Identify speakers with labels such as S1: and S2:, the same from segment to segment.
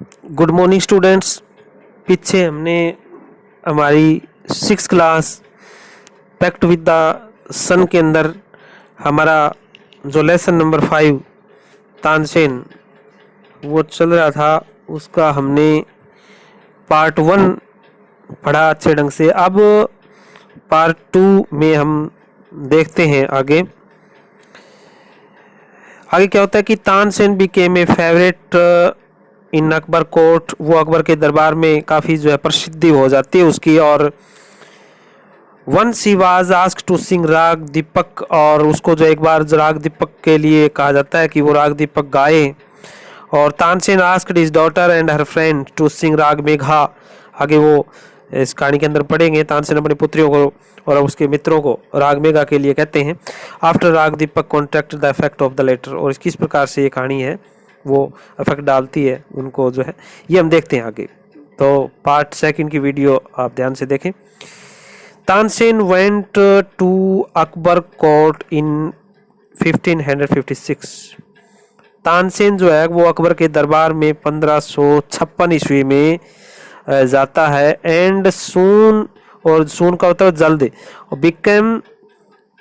S1: Good morning students. पीछे हमने हमारी 6th class pact with the sun के अंदर हमारा जो लेसन नंबर 5 तानसेन वो चल रहा था, उसका हमने पार्ट 1 पढ़ा अच्छे ढंग से। अब पार्ट 2 में हम देखते हैं आगे क्या होता है कि Tansen became a favourite in Akbar court. वो अकबर के दरबार में काफ़ी जो है प्रसिद्धि हो जाती है उसकी। और once he was asked to sing Raag Deepak, और उसको जो एक बार राग दीपक के लिए कहा जाता है कि वो राग दीपक गाए। और Tansen asked his daughter and her friend to sing राग मेघा। आगे वो इस कहानी के अंदर पढ़ेंगे। तानसेन अपनी पुत्रियों को और उसके मित्रों को राग मेघा के लिए कहते हैं। After Raag Deepak contract the effect of the letter. और किस प्रकार से ये कहानी है वो इफेक्ट डालती है उनको जो है, ये हम देखते हैं आगे। तो पार्ट 2 की वीडियो आप ध्यान से देखें। Tansen went to Akbar court in 1556। Tansen जो है वो अकबर के दरबार में 1556 ईस्वी में जाता है। एंड सून, और सून का होता है जल्द, और become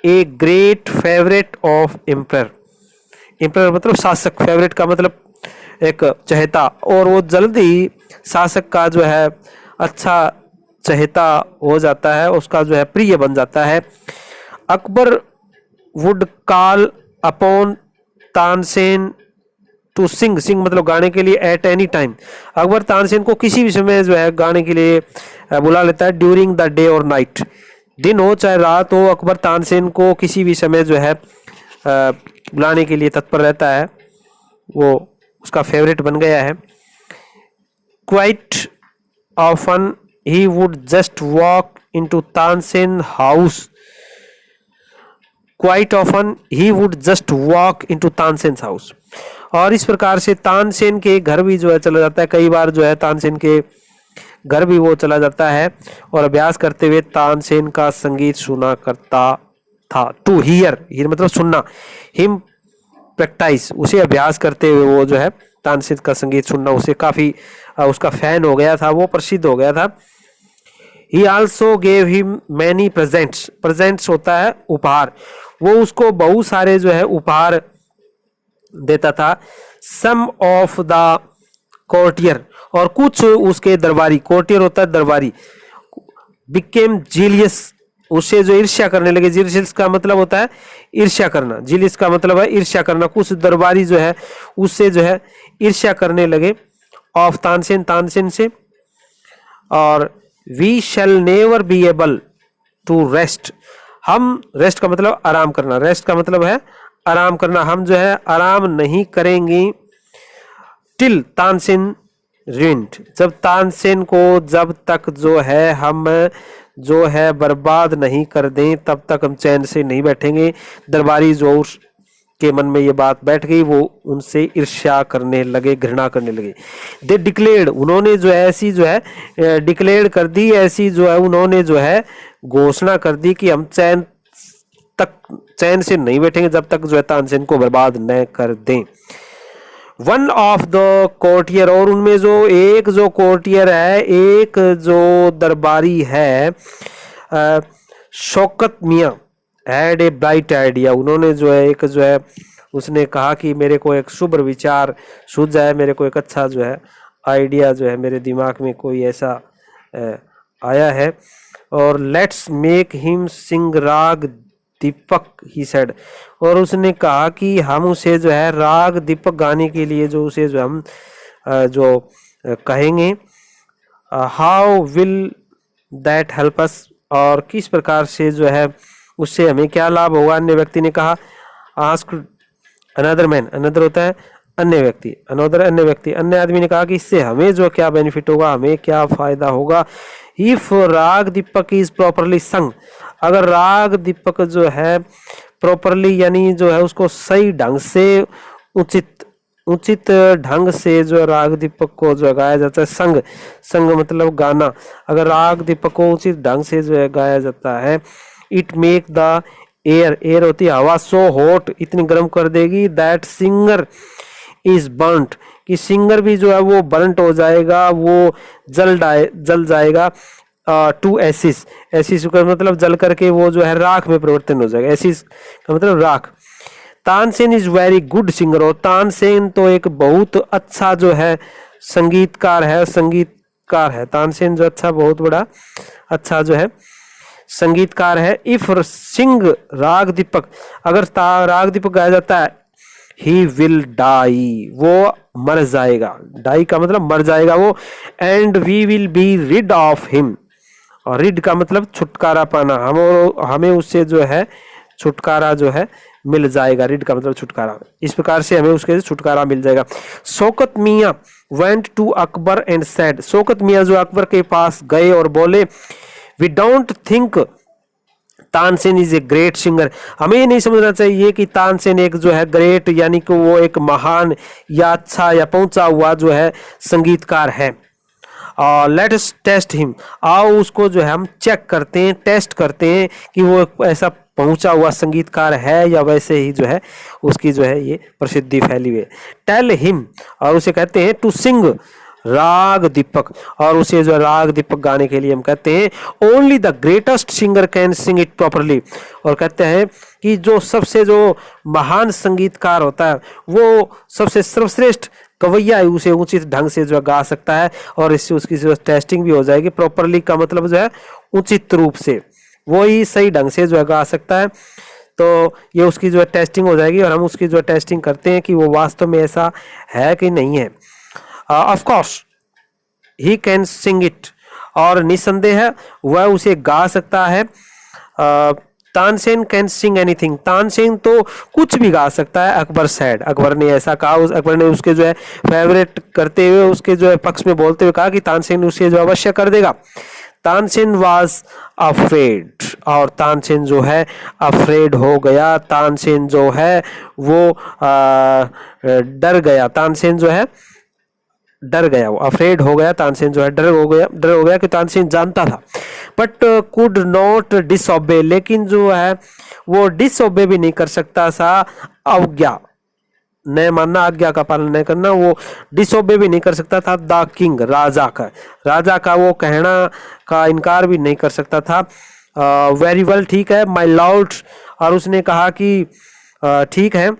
S1: a great favourite of emperor. Emperor मतलब शासक, फेवरेट का मतलब एक चहेता, और वो जल्द ही शासक का जो है अच्छा चहेता हो जाता है, उसका जो है प्रिय बन जाता है। Akbar would call upon Tansen to sing. Sing मतलब गाने के लिए। At any time, Akbar Tansen को किसी भी समय जो है गाने के लिए बुला लेता है। ड्यूरिंग द डे और नाइट, दिन हो चाहे रात हो, अकबर तानसेन को किसी भी समय जो है बुलाने के लिए तत्पर रहता है। वो उसका फेवरेट बन गया है। Quite often he would just walk into Tansen house. Quite often he would just walk into Tansen house. और इस प्रकार से तानसेन के घर भी जो है चला जाता है। कई बार जो है तानसेन के घर भी वो चला जाता है और अभ्यास करते हुए तानसेन का संगीत सुना करता था। टू हियर, हियर मतलब सुनना। हिम प्रैक्टिस, उसे अभ्यास करते हुए वो जो है तानसेन का संगीत सुनना, उसे काफी उसका फैन हो गया था, वो प्रसिद्ध हो गया था। He also gave him many presents. Presents होता है उपहार। वो उसको बहुत सारे जो है उपहार देता था। सम ऑफ द कोर्टियर, और कुछ उसके दरबारी, कोर्टियर होता है दरबारी, बिकेम जीलियस, उससे जो ईर्ष्या करने लगे। जीलियस का मतलब होता है ईर्ष्या करना, जीलियस का मतलब है ईर्ष्या करना। कुछ दरबारी जो है उससे जो है ईर्ष्या करने लगे। ऑफ तानसेन, तानसेन से। और we shall never be able to rest. हम, रेस्ट का मतलब आराम करना, रेस्ट का मतलब है आराम करना, हम जो है आराम नहीं करेंगे। टिल तानसेन रिंट, जब तानसेन को जब तक जो है हम जो है बर्बाद नहीं कर दें तब तक हम चैन से नहीं बैठेंगे। दरबारी जो के मन में ये बात बैठ गई, वो उनसे ईर्ष्या करने लगे, घृणा करने लगे। दे डिक्लेयर्ड, उन्होंने जो है ऐसी जो है डिक्लेयर कर दी, ऐसी जो है उन्होंने जो है घोषणा कर दी कि हम चैन से नहीं बैठेंगे जब तक जो है तानसेन को बर्बाद न कर दें। वन ऑफ द कोर्टियर, और उनमें जो एक जो कोर्टियर है, एक जो दरबारी है, शौकत मियाँ, हैड ए ब्राइट आइडिया। उन्होंने जो है एक जो है उसने कहा कि मेरे को एक शुभ विचार सूझ जाए, मेरे को एक अच्छा जो है आइडिया जो है मेरे दिमाग में कोई ऐसा आया है। और let's make him Singh Raag Deepak, he said. और उसने कहा कि हम उसे जो है राग दीपक गाने के लिए जो उसे जो हम जो कहेंगे। How will that help us, और किस प्रकार से जो है उससे हमें क्या लाभ होगा। अन्य व्यक्ति ने कहा। आस्क अनदर मैन, अनदर होता है अन्य व्यक्ति, अनदर अन्य व्यक्ति, अन्य आदमी ने कहा कि इससे हमें जो क्या बेनिफिट होगा, हमें क्या फायदा होगा। इफ राग दीपक इज प्रॉपरली संग, अगर राग दीपक जो है प्रॉपरली यानी जो है उसको सही ढंग से उचित ढंग से जो राग दीपक को जो गाया जाता है। संग, संग मतलब गाना, अगर राग दीपक को उचित ढंग से जो है गाया जाता है। It make the air, air होती है हवा, सो हॉट, इतनी गर्म कर देगी, दैट सिंगर इज बर्न्ट, कि सिंगर भी जो है वो बर्नट हो जाएगा, वो जल जाएगा टू एसिस। एसिस का मतलब जल करके वो जो है राख में परिवर्तन हो जाएगा, एसिस का मतलब राख। Tansen is very good singer, और तानसेन तो एक बहुत अच्छा जो है संगीतकार है। तानसेन जो अच्छा बहुत बड़ा अच्छा जो है संगीतकार है। इफ सिंग राग दीपक, अगर राग दीपक गाया जाता है, ही विल डाई, वो मर जाएगा, डाई का मतलब मर जाएगा वो, and we will be rid of him, और रिड का मतलब छुटकारा पाना, हमें उससे जो है छुटकारा जो है मिल जाएगा, रिड का मतलब छुटकारा, इस प्रकार से हमें उसके छुटकारा मिल जाएगा। Shaukat Miyan went to Akbar and said, Shaukat Miyan जो अकबर के पास गए और बोले, we don't think Tansen is a great singer, हमें ये नहीं समझना चाहिए कि तानसेन एक जो है ग्रेट यानी कि वो एक महान या अच्छा या पहुंचा हुआ जो है संगीतकार है। लेट अस टेस्ट हिम, आओ उसको जो है हम चेक करते हैं, टेस्ट करते हैं कि वो ऐसा पहुंचा हुआ संगीतकार है या वैसे ही जो है उसकी जो है ये प्रसिद्धि फैली हुई है। टेल हिम, और उसे कहते हैं टू सिंग राग दीपक, और उसे जो राग दीपक गाने के लिए हम कहते हैं only the greatest singer can sing it properly, और कहते हैं कि जो सबसे जो महान संगीतकार होता है वो सबसे सर्वश्रेष्ठ कवैया है, उसे उचित ढंग से जो गा सकता है, और इससे उसकी जो टेस्टिंग भी हो जाएगी। प्रॉपरली का मतलब जो है उचित रूप से, वो ही सही ढंग से जो है गा सकता है, तो ये उसकी जो है टेस्टिंग हो जाएगी, और हम उसकी जो टेस्टिंग करते हैं कि वो वास्तव में ऐसा है कि नहीं है। Of course he can sing it, और निसंदेह वह उसे गा सकता है। Tansen can sing anything, Tansen तो कुछ भी गा सकता है, अकबर सैड, अकबर ने ऐसा कहा, अकबर ने उसके जो है फेवरेट करते हुए, उसके जो है पक्ष में बोलते हुए कहा कि तानसेन उसे जो अवश्य कर देगा। तानसेन वाज अफ्रेड, और तानसेन जो है अफ्रेड हो गया, तानसेन जो है वो डर गया, तानसेन जो है डर गया, वो अफ्रेड हो गया, तानसेन जो है डर हो गया कि तानसेन जानता था, बट कुड नॉट डिसओबे, लेकिन जो है वो डिसओबे भी नहीं कर सकता था, अवज्ञा न मानना, आज्ञा का पालन न करना, वो डिसओबे भी नहीं कर सकता था। द किंग, राजा का वो कहना का इनकार भी नहीं कर सकता था। वेरी वेल, ठीक है, माय लॉर्ड, और उसने कहा कि ठीक है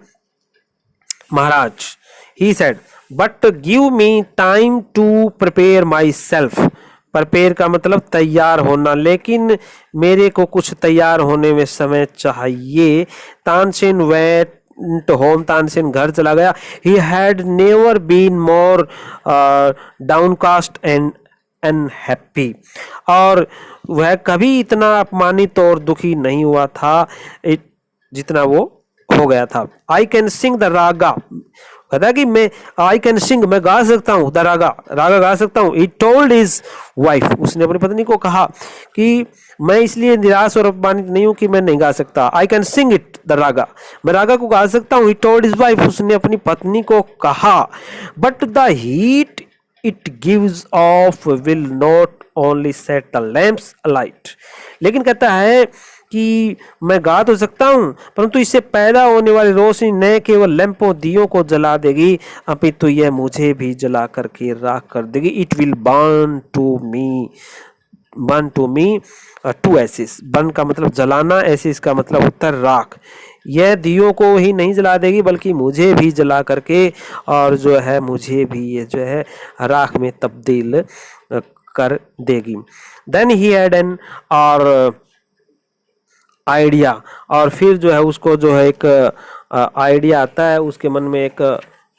S1: महाराज। He said but give me time to prepare myself, prepare का मतलब तैयार होना, लेकिन मेरे को कुछ तैयार होने में समय चाहिए। तानसेन वेंट होम, तानसेन घर चला गया। He had never been more downcast and unhappy, और वह कभी इतना अपमानित और दुखी नहीं हुआ था जितना वो हो गया था। आई कैन सिंग द रागा, कहता है कि मैं आई कैन सिंग, मैं गा सकता हूँ, द रागा गा सकता हूँ। ही टोल्ड हिज वाइफ, उसने अपनी पत्नी को कहा कि मैं इसलिए निराश और अपमानित नहीं हूं कि मैं नहीं गा सकता। I can sing it the raga, मैं रागा को गा सकता हूँ। ही टोल्ड हिज वाइफ, उसने अपनी पत्नी को कहा, but the heat it gives off will not only set the lamps alight, लेकिन कहता है कि मैं गा तो सकता हूं, परंतु इससे पैदा होने वाली रोशनी न केवल लैंपों दियों को जला देगी, अपितु यह मुझे भी जला करके राख कर देगी। It will burn to me to ashes, burn का मतलब जलाना, एसिस का मतलब होता है राख। यह दियों को ही नहीं जला देगी बल्कि मुझे भी जला करके, और जो है मुझे भी ये जो है राख में तब्दील कर देगी। देन ही हैड एन और आइडिया, और फिर जो है उसको जो है एक आइडिया आता है, उसके मन में एक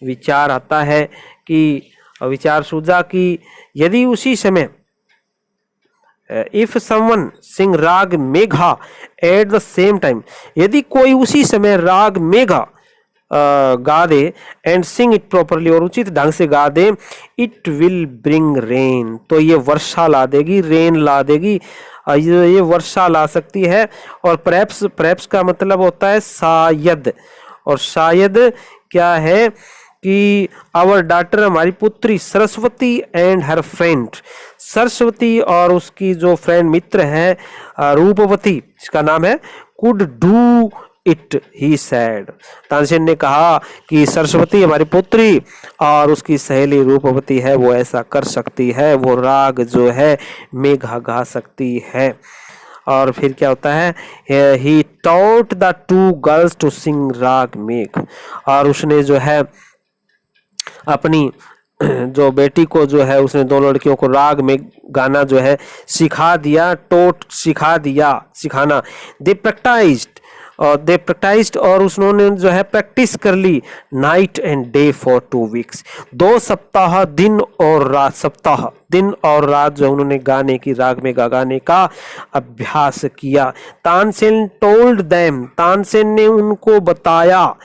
S1: विचार आता है कि विचार सूझा कि यदि उसी समय इफ समवन सिंग राग Megha at the same time, यदि कोई उसी समय राग मेघा गा दे एंड सिंग इट प्रॉपरली, और उचित ढंग से गा दे, इट विल ब्रिंग रेन, तो ये वर्षा ला देगी, रेन ला देगी, ये वर्षा ला सकती है। और परहैप्स का मतलब होता है शायद, और शायद क्या है कि आवर डॉटर, हमारी पुत्री Saraswati and her friend, Saraswati और उसकी जो फ्रेंड मित्र है रूपवती, इसका नाम है, could do it, he said. Tansen ने कहा कि सरस्वती हमारी पुत्री और उसकी सहेली रूपवती है, वो ऐसा कर सकती है, वो राग जो है मेघा गा सकती है। और फिर क्या होता है, he taught the two girls to sing Raag Megh, और उसने जो है अपनी जो बेटी को जो है उसने दोनों लड़कियों को राग में गाना जो है सिखा दिया, टोट सिखा दिया, सिखाना। दे प्रैक्टाइज्ड और उन्होंने जो है प्रैक्टिस कर ली night and day for 2 weeks, 2 सप्ताह दिन और रात, सप्ताह दिन और रात जो उन्होंने गाने की, राग में गाने का अभ्यास किया। तानसेन टोल्ड देम, तानसेन ने उनको बताया,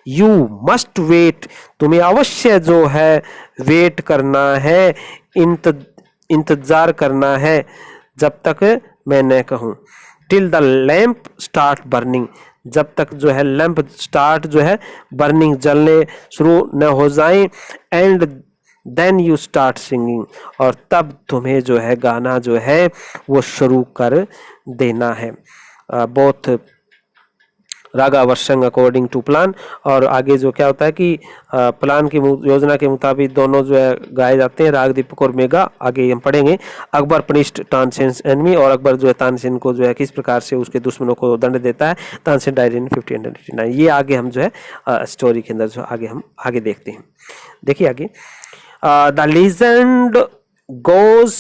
S1: यू मस्ट वेट, तुम्हें अवश्य जो है वेट करना है, इंतजार करना है जब तक मैं न कहूं, till the lamp start burning, जब तक जो है लैंप स्टार्ट जो है बर्निंग, जलने शुरू न हो जाए, and then you start singing, और तब तुम्हें जो है गाना जो है वो शुरू कर देना है। Both raga rehearsing according to plan, और आगे जो क्या होता है कि प्लान की योजना के मुताबिक दोनों जो है गाए जाते हैं, राग दीपक और मेघा। आगे हम पढ़ेंगे अकबर पनिश्ड तानसेन्स एनिमी, और अकबर जो है तानसेन को जो है किस प्रकार से उसके दुश्मनों को दंड देता है। Tansen died in 1589। ये आगे हम जो है स्टोरी के अंदर जो आगे हम आगे देखते हैं। देखिए आगे, the legend goes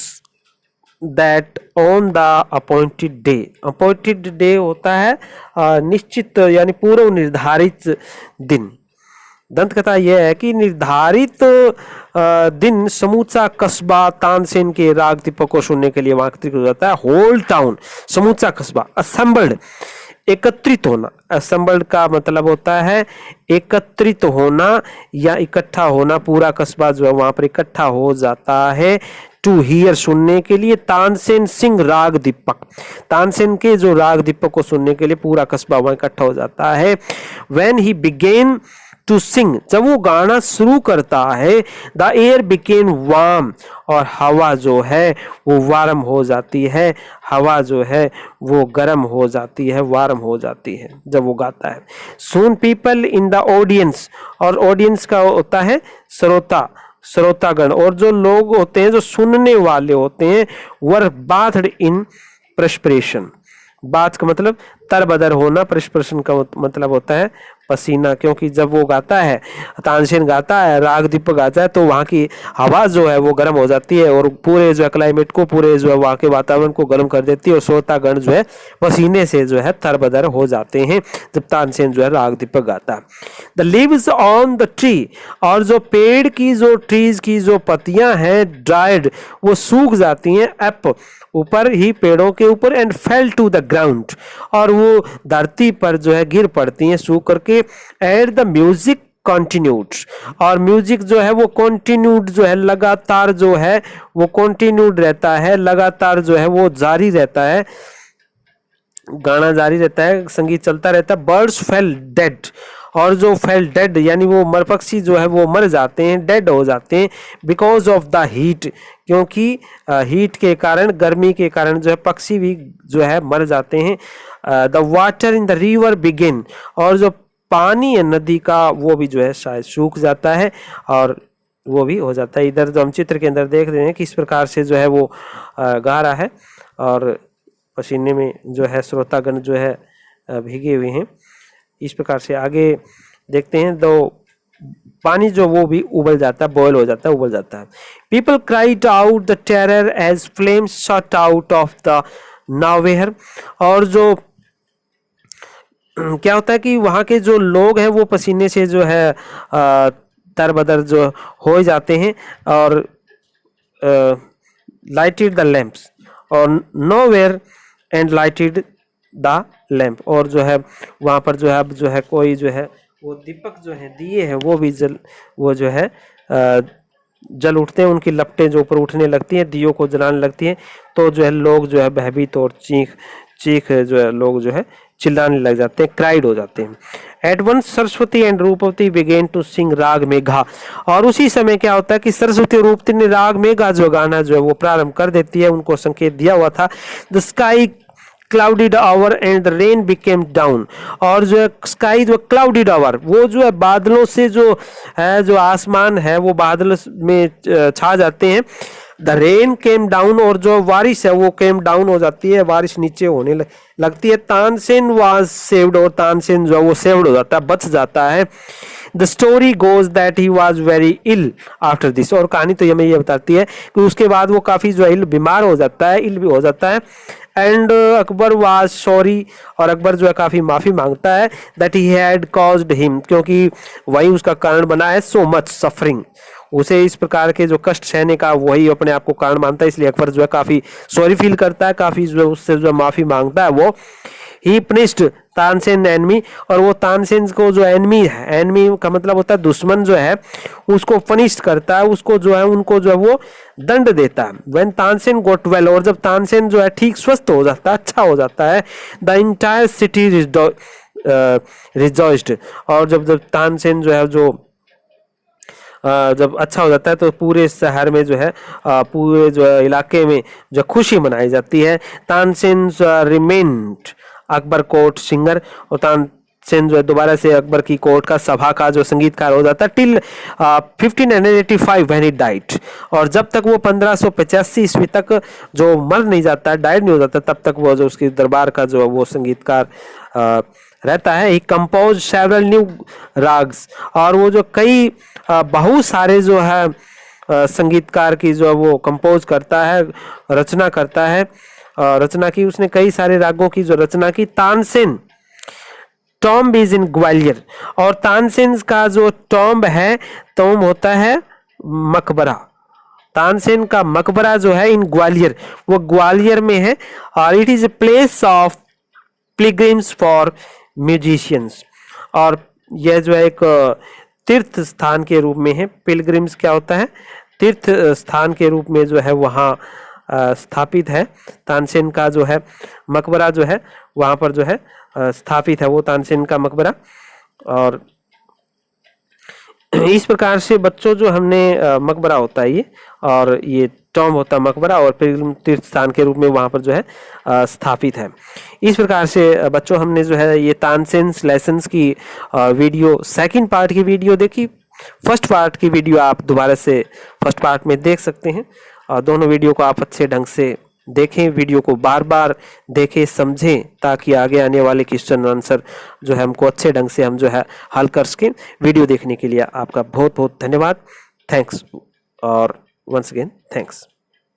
S1: that on the appointed day, appointed day होता है निश्चित यानी पूर्व निर्धारित दिन। दंत कथा यह है कि निर्धारित दिन समूचा कस्बा तानसेन के राग दीपक को सुनने के लिए वहां एकत्रित हो जाता है। होल टाउन, समूचा कस्बा, असेंबल्ड, एकत्रित होना। असेंबल्ड का मतलब होता है एकत्रित होना या इकट्ठा होना, पूरा कस्बा जो है वहां पर इकट्ठा हो जाता है टू हियर, सुनने के लिए, तानसेन सिंह राग दीपक, तानसेन के जो राग दीपक को सुनने के लिए पूरा कस्बा वहां इकट्ठा हो जाता है। When he began to sing, जब वो गाना शुरू करता है, द एयर बिकेन वार्म, और हवा जो है वो वार्म हो जाती है, हवा जो है वो गर्म हो जाती है, वार्म हो जाती है जब वो गाता है। सून पीपल इन द ऑडियंस, और ऑडियंस का होता है श्रोता, श्रोतागण, और जो लोग होते हैं जो सुनने वाले होते हैं, वर बाथड इन प्रस्पिरेशन, बात का मतलब तरबदर होना, प्रस्पिरेशन का मतलब होता है पसीना, क्योंकि जब वो गाता है, तानसेन गाता है, राग दीपक गाता है, तो वहाँ की हवा जो है वो गर्म हो जाती है और पूरे जो है क्लाइमेट को, पूरे जो है वहाँ के वातावरण को गर्म कर देती है, और श्रोतागण जो है पसीने से जो है तरबदर हो जाते हैं जब तानसेन जो है राग दीपक गाता है। The leaves on the tree, और जो पेड़ की जो ट्रीज की जो पत्तियां हैं ड्राइड, वो सूख जाती हैं, अप ऊपर ही पेड़ों के ऊपर, and fell to the ground, और वो धरती पर जो है गिर पड़ती हैं सूख करके। एंड द म्यूजिक कंटिन्यूड, और म्यूजिक जो है वो कंटिन्यूड जो है लगातार जो है वो कंटिन्यूड रहता है, लगातार जो है वो जारी रहता है, गाना जारी रहता है, संगीत चलता रहता है। बर्ड्स फेल डेड, और जो फेल डेड यानी वो मर पक्षी जो है वो मर जाते हैं, डेड हो जाते हैं, बिकॉज ऑफ द हीट, क्योंकि हीट के कारण, गर्मी के कारण जो है पक्षी भी जो है मर जाते हैं। The water in the river begin, और जो पानी है नदी का वो भी जो है शायद सूख जाता है, और वो भी हो जाता है। इधर जो हम चित्र के अंदर देख रहे हैं किस प्रकार से जो है वो गा रहा है, और पसीने में जो है श्रोतागण जो है भीगे हुए हैं। इस प्रकार से आगे देखते हैं, तो पानी जो वो भी उबल जाता है, बॉयल हो जाता है, उबल जाता है। People cried out the terror as flames shot out of the nowhere, और जो क्या होता है कि वहाँ के जो लोग हैं वो पसीने से जो है तरबदर जो हो जाते हैं, और लाइटेड द लैंप्स, और nowhere and lighted the lamp, और जो है वहाँ पर जो है अब जो है कोई जो है वो दीपक जो है दिए हैं वो भी वो जो है जल उठते हैं, उनकी लपटें जो ऊपर उठने लगती हैं, दियों को जलाने लगती हैं, तो जो है लोग जो है भयभीत और चीख जो है लोग जो है चिल्लाने लग जाते हैं, क्राइड हो जाते हैं। At once Saraswati and Rupvati began to sing राग मेघा, और उसी समय क्या होता है कि सरस्वती और रूपवती ने राग मेघा जो गाना जो है वो प्रारंभ कर देती है, उनको संकेत दिया हुआ था। The sky clouded hour and the rain became down। और जो स्काई जो clouded hour वो जो है बादलों से जो है, जो आसमान है वो बादल में छा जाते हैं। द रेन केम डाउन और जो बारिश है वो केम डाउन हो जाती है, बारिश नीचे होने लगती है। तानसेन वाज सेव्ड और तानसेन जो है वो सेव्ड हो जाता है, बच जाता है। The story goes that he was very ill after this. और कहानी तो हमें ये बताती है कि उसके बाद वो काफी जो है बीमार हो जाता है, इल भी हो जाता है। एंड अकबर वाज सॉरी और अकबर जो है काफी माफी मांगता है that he had caused him, क्योंकि वही उसका कारण बना है सो मच सफरिंग, उसे इस प्रकार के जो कष्ट सहने का वही अपने आप को कारण मानता है। इसलिए अकबर जो है काफी सॉरी फील करता है, काफी जो उससे जो माफी मांगता है वो। ही पनिश्ड तानसेन एनमी, और वो तानसेन को जो एनमी है, एनमी का मतलब होता है दुश्मन जो है, उसको पनिश करता है, उसको जो है उनको जो है वो दंड देता है। व्हेन तानसेन गोट वेल, और जब तानसेन जो है ठीक स्वस्थ हो जाता है, अच्छा हो जाता है, द इंटायर सिटी रिजॉइस्ड, और जब तानसेन जो है जो जब अच्छा हो जाता है तो पूरे शहर में जो है पूरे जो है इलाके में जो खुशी मनाई जाती है। Tansen remained Akbar court singer, और तानसेन जो है दोबारा से अकबर की कोर्ट का सभा का जो संगीतकार हो जाता है टिल 1585 व्हेन ही डाइड। और जब तक वो 1585 ईस्वी तक जो मर नहीं जाता है, डाइड नहीं हो जाता, तब तक वो जो उसके दरबार का जो वो संगीतकार रहता है। ही कंपोज सेवरल न्यू राग्स, और वो जो कई बहुत सारे जो है संगीतकार की जो है वो कंपोज करता है, रचना करता है, रचना की उसने कई सारे रागों की जो रचना की। Tansen tomb is in Gwalior, और तानसेन का जो टॉम्ब है, टॉम्ब होता है मकबरा, तानसेन का मकबरा जो है इन ग्वालियर, वो ग्वालियर में है। और it is a place of pilgrims for musicians, और यह जो है एक तीर्थ स्थान के रूप में है। पिलग्रिम्स क्या होता है? तीर्थ स्थान के रूप में जो है वहाँ स्थापित है। तानसेन का जो है मकबरा जो है वहाँ पर जो है स्थापित है वो तानसेन का मकबरा। और इस प्रकार से बच्चों जो हमने मकबरा होता है ये, और ये टॉम्ब होता है मकबरा, और पिलग्रिम तीर्थ स्थान के रूप में वहाँ पर जो है स्थापित है। इस प्रकार से बच्चों हमने जो है ये तानसेन लेसन्स की वीडियो, सेकंड पार्ट की वीडियो देखी। फर्स्ट पार्ट की वीडियो आप दोबारा से फर्स्ट पार्ट में देख सकते हैं, और दोनों वीडियो को आप अच्छे ढंग से देखें, वीडियो को बार बार देखें, समझें, ताकि आगे आने वाले क्वेश्चन आंसर जो है हमको अच्छे ढंग से हम जो है हल कर सकें। वीडियो देखने के लिए आपका बहुत बहुत धन्यवाद। थैंक्स, और वंस अगेन थैंक्स।